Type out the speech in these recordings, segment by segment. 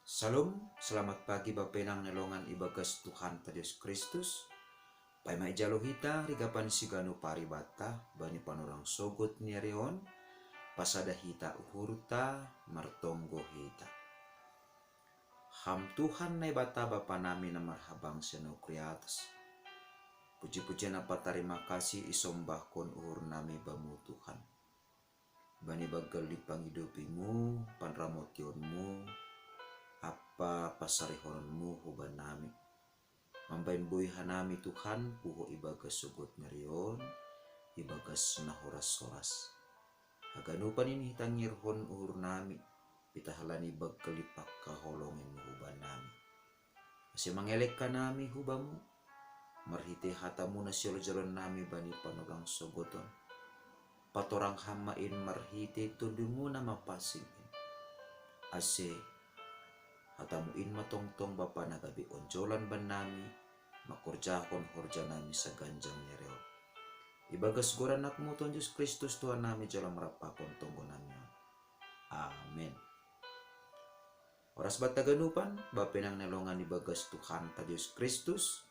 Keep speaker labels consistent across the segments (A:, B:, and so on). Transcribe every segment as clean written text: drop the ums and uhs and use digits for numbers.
A: Salam, selamat pagi bapenang nelongan ibagas Tuhan Yesus Kristus. Pai mai jalo hita rigapan sigano paribata bani panurang sogot niarion pasada hita uhurta martonggo hita. Ham Tuhan nai bata bapa nami na marhabang seno kriatas. Puji-puji napa terima kasih isombah kon uhur nami bamu Tuhan. Bani bagal di pangidopimu, panramotionmu, apa pasarihonmu huban nami. Mambain buih hanami Tuhan puho ibagas sugot ngerion, ibagas nahoras-horas. Haganupan ini tangirhon uhur nami, pitahalani bagkalipak kaholongin huban nami. Masih mangelek ka nami hubamu, marhite hatamu na jalan nami bani panulang sogoton. Patorang hamain marhite tundumu na mapasingin. Ase hatamuin matongtong bapa nagabi onjolan ban nami, makurjahon horja nami sa ganjang nyereo. Ibagas goran nakmu Tuhan Yesus Kristus Tuhan nami jalan merapakon tonggo nami. Amin. Oras bataganupan, bapenang nelongan ibagas Tuhan Yesus Kristus,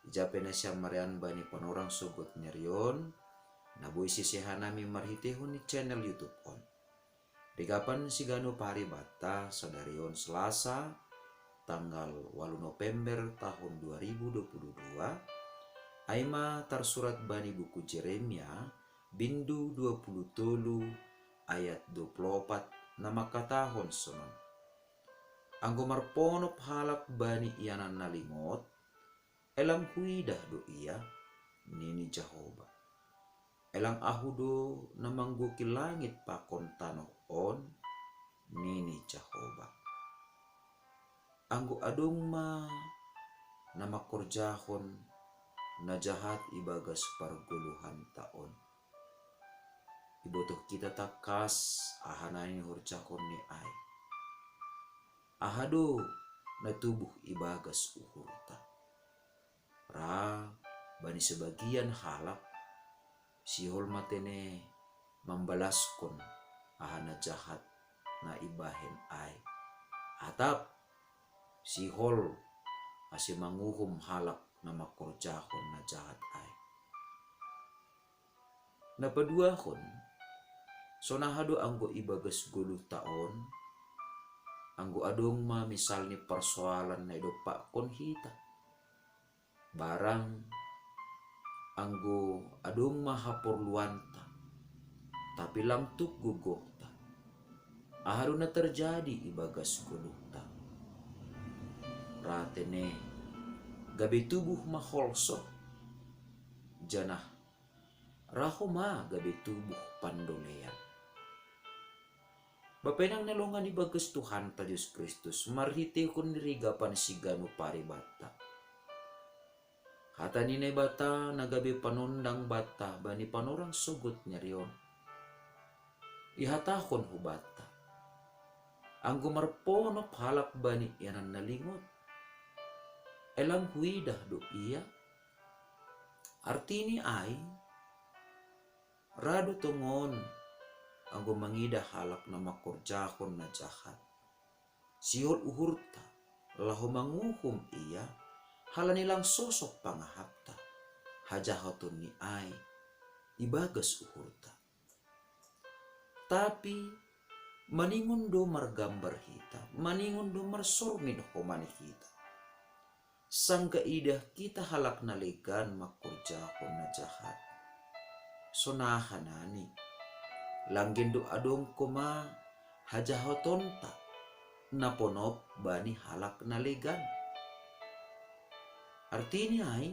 A: ijapena siya marian bani panorang sugot nyerion, nabuy sisihan nami marhitehon ni channel YouTube on. Rigapan sigano paribata sadarion Selasa tanggal 8 November tahun 2022 aima tersurat bani buku Jeremia bindu 27 ayat 24 nama katahon sonon. Anggo marponop halak bani ianan nalingot elang huidah do iya nini Jehovah. Elang ahudo namangguki langit pakon tanoh on nini Jehovah. Anggo adong ma namakorjahon na jahat ibagas parguluhan taon. Ibotoh kita takas ahanain hurjakon ni ay. Ahado na tubuh ibagas uhurta. Ra bani sebagian halak sihol matene membalaskon ahana jahat na ibahen ay. Atap sihol masih manguhum halak na makorjahon na jahat ay. Napaduahon sonahado anggo ibagas 10 taon anggo adong ma misalnya persoalan na idopa kon hita. Barang anggo adong mahaporluanta tapi lamtuk gugokta aharo na terjadi ibagas gulukta ratene gabi tubuh maholso janah rahoma gabi tubuh pandolean. Bapenang nelongan ibagas Tuhan ta Yesus Kristus marhite kun dirigapan sigano paribata. Hata nine bata nagabi panundang bata bani panorang sugot nyarion. Ihatahon hubata. Anggo marponop halak bani yanan nalingot. Elang huidah do iya. Artini ay rado tongon anggo mangidah halak na makorjahon na jahat. Sihol uhurta laho manguhum iya. Halanilang sosok pangahapta hajahaton ni ay ibagas uhurta. Tapi maningon do margambar hita, maningon do marsormin homani hita. Sangka idah kita halak naligan makurjahon na jahat. Sonahanani langgin do adong koma hajahaton ta naponop bani halak naligan. Artinya ay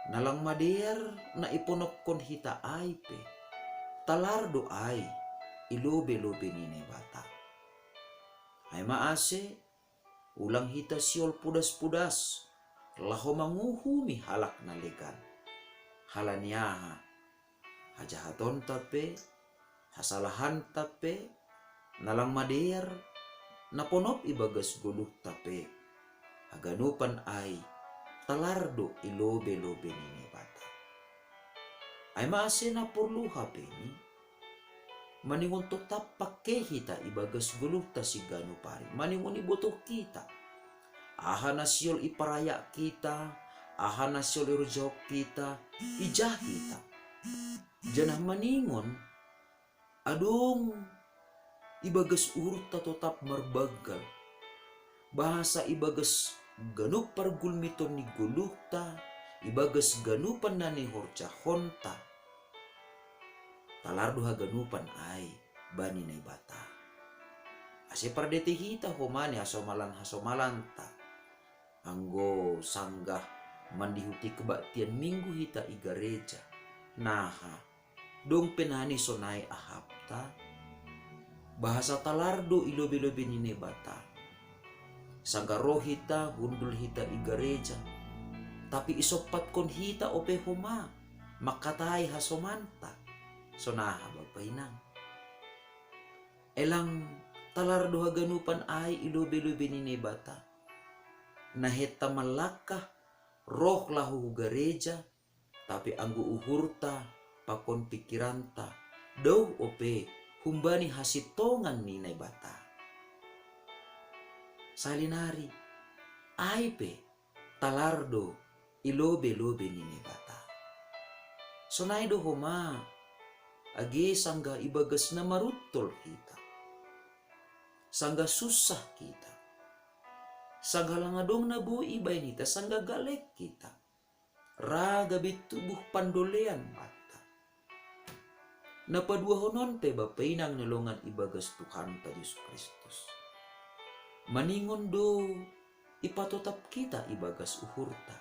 A: nalang mader na iponop kon hita ay pe talardo ay ilobe-lobe nini bata. Ay maase ulang hita siol pudas-pudas laho manguhumi halak na legan. Halaniaha hajahaton tape hasalahan tape nalang mader naponop ibagas guluh tape. Aganupan ay talardo ilobe-lobe nini bata. Ay maase na perlu hapeni maningon tetap pakai hita ibagas gulukta si ganu pari, maningon iboto kita. Aha nasyol iparaya kita, aha nasyol irujok kita, ijah kita. Janah maningon, adong ibagas urta tetap marbagal. Bahasa ibagas ganuk pargulmiton ni gulukta, ibagas ganupan na ni horca honta. Talardo ha ganupan ay bani na ibata. Ase pardete hita humani hasomalanta. Anggo sanggah mandihuti kebaktian minggu hita igareja. Naha, dong penani sonai ahapta. Bahasa talardo ilobe-lobe ni nebata. Sangga roh hita gundul hita igareja. Tapi isopat kon hita ope homa. Makatai hasomanta. Sonaha bapainang. Elang talardo haganupan ay ilobe-lobe ni nebata. Naheta malakah roh lahu gareja. Tapi anggo uhurta pakon pikiranta. Daw ope humbani hasitongan ni nebata. Salinari aipe talardo ilobe-lobe ni nebata. Sonai do homa age sangga ibagas na marutol kita. Sangga susah kita. Sangga langadong nabuhi bay nita sangga galek kita. Raga bitubuh pandolean mata. Napadua honon pe bapainang nalongan ibagas Tuhan ta Yesus Kristus. Maningon do ipatotap kita ibagas uhurta.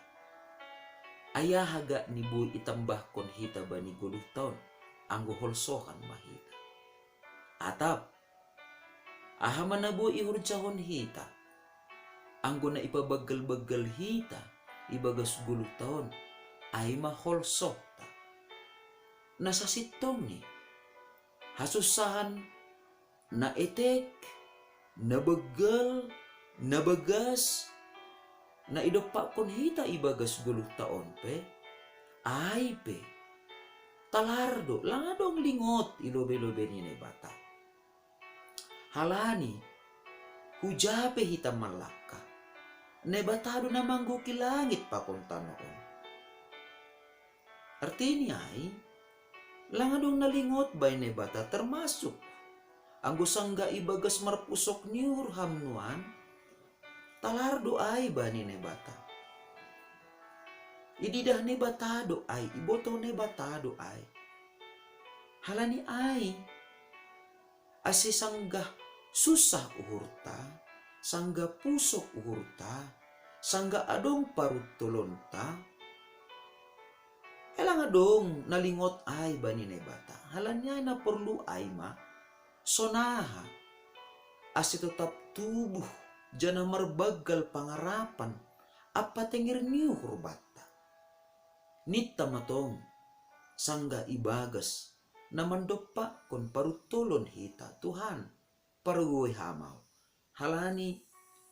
A: Ayah haga ni boy itambah kon hita bani 10 taon anggo holsohan mahita. Atap ahaman na boy ihurjahon hita. Anggo na ipabagal-bagal hita ibagas 10 taon ay maholsok ta. Nasa sitong ni hasusahan na etek, nabagal, nabagas, na idopa kon hita ibagas 10 taon pe, ay pe, talardo, langadong lingot ilobe-lobe ni nebata. Halani, hujape hita malaka, nebatado na mangguki langit pa kon tanoon. Artinya ay, langadong nalingot bay nebata termasuk anggo sangga ibagas marpusok ni urhamnuan, talardo ay bani nebata. Ididah nebatado ay, iboto nebatado ay. Halani ay, ase sangga susah uhurta, sangga pusok uhurta, sangga adong parutulonta, elang adong nalingot ay bani nebata. Halanya na perlu ay ma, sonaha, ase tetap tubuh, jana marbagal pangarapan, apa tengir niu hurbata. Nita matong, sangga ibagas, naman dopa kon parutulon hita, Tuhan, parugoy hamaw. Halani,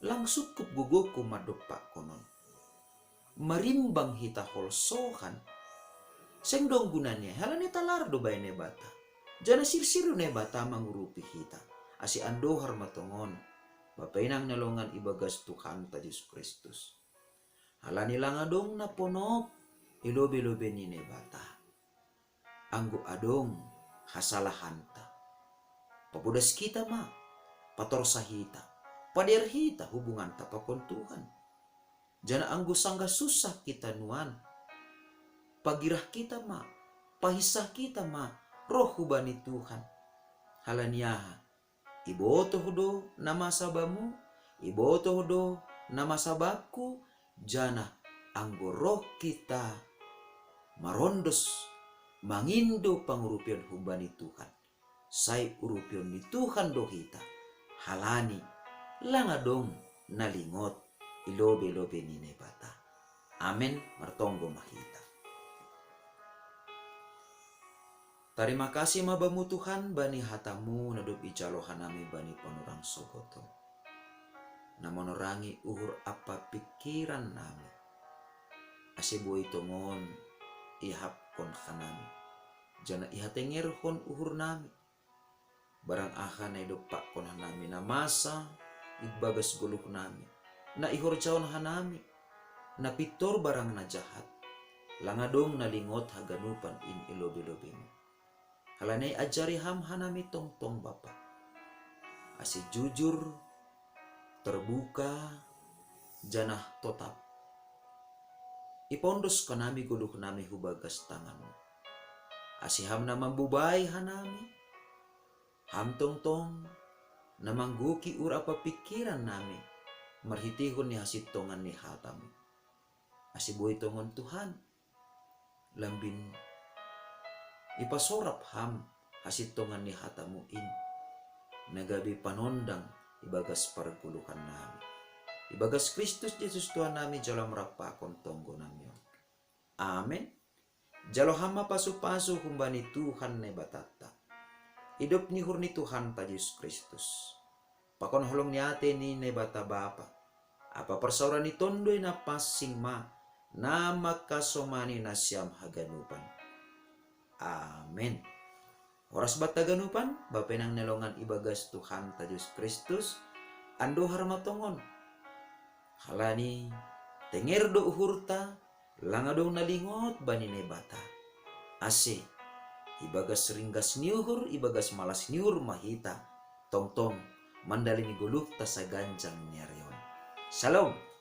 A: lang sukup gugoku madopa konon. Marimbang hita holsohan, seng dong gunanya, halani talardo bay nebata. Jana sirsiru nebata mangurupi hita. Asi andohar matongon, bapainang nalongan ibagas Tuhan ta Yesus Kristus. Halani lang adong naponop, ilobe-lobe ni nebata. Anggo adong hasalahanta. Papudas kita ma, patorsa hita, pader hita hubungan tapakon Tuhan. Jana anggo sangga susah kita nuan, pagirah kita ma, pahisah kita ma, roh hubani Tuhan. Halaniaha, ibotoh do nama sabamu, ibotoh do nama sababku, jana anggo roh kita marondos mangindo pangurupion hubani Tuhan. Say urupion ni Tuhan do hita. Halani langadong nalingot ilobe-lobe ni nebata. Amen martonggo mahita. Terima kasih mabamu Tuhan bani hatamu nadup ijalohan nami bani panurang sogoto. Namonorangi uhur apa pikiran nami. Asibuai tongon ihap kon kanami. Jana ihatenger hon uhur nami. barang aha na idupak kon hanami na masa igbagas guluk nami na ihorjaon hanami na pitor barang na jahat langadong nalingot haganupan in ilobi-lobi mo. Halanay ajari ham hanami tongtong Bapa. Asi jujur, terbuka, janah totap. Ipondos kanami guluk nami hubagas tanganmu. Asi ham na mambubay hanami, ham tongtong, na mangguki ura apa pikiran nami, marhitihon ni hasit tongan ni hatamu. Asi buhay tongon Tuhan, lambin ipasorap ham hasit tongan ni hatamu in nagabi panondang ibagas paragulukan nami ibagas Kristus Yesus Tuhan nami jalo merapakon tonggo nami. Amen. Jalo hama pasu-pasu humbani Tuhan ne batata hidup ni hurni Tuhan ta Yesus Kristus pakon holong ni ate ni ne bata Bapa apa persauran ni tondoy na pasing ma na makasomani na siyam haganupan. Amen. Oras bat taganupan, bapenang nelongan ibagas Tuhan ta Yesus Kristus, ando harmatongon. Halani, tenger do uhurta, langadong nalingot banine bata. Ase, ibagas ringgas niuhur, ibagas malas niuhur mahita, tongtong, mandalini guluk ta sa ganjang niarion. Shalom.